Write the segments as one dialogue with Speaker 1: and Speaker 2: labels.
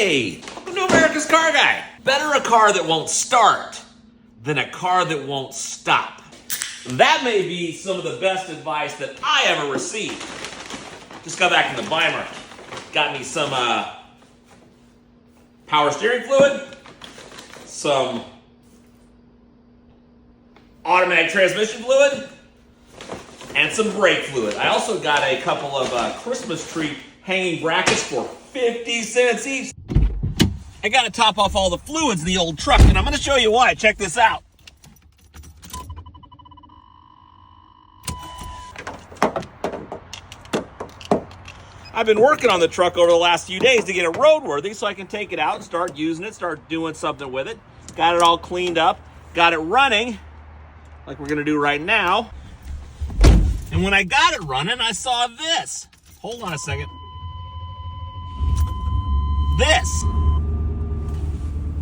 Speaker 1: Hey, welcome to America's Car Guy. Better a car that won't start than a car that won't stop. That may be some of the best advice that I ever received. Just got back in the Weimar. Got me some power steering fluid, some automatic transmission fluid, and some brake fluid. I also got a couple of Christmas tree hanging brackets for 50 cents each. I gotta top off all the fluids in the old truck, and I'm gonna show you why. Check this out. I've been working on the truck over the last few days to get it roadworthy so I can take it out and start using it, start doing something with it. Got it all cleaned up, got it running, like we're gonna do right now. And when I got it running, I saw this. Hold on a second. This.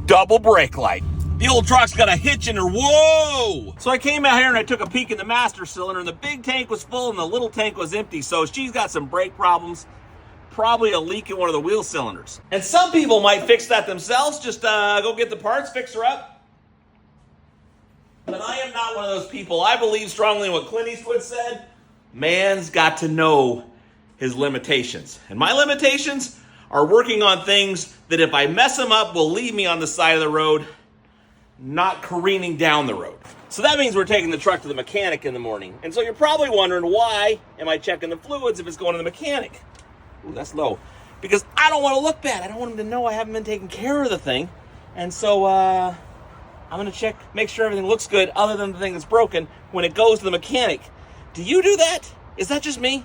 Speaker 1: Double brake light. The old truck's got a hitch in her. Whoa! So I came out here and I took a peek in the master cylinder, and the big tank was full and the little tank was empty. So she's got some brake problems. Probably a leak in one of the wheel cylinders. And some people might fix that themselves. Just go get the parts, fix her up. But I am not one of those people. I believe strongly in what Clint Eastwood said. Man's got to know his limitations. And my limitations are working on things that if I mess them up will leave me on the side of the road, not careening down the road. So that means we're taking the truck to the mechanic in the morning. And so you're probably wondering, why am I checking the fluids if it's going to the mechanic? Ooh, that's low. Because I don't want to look bad. I don't want him to know I haven't been taking care of the thing. And so I'm going to check, make sure everything looks good other than the thing that's broken when it goes to the mechanic. Do you do that? Is that just me?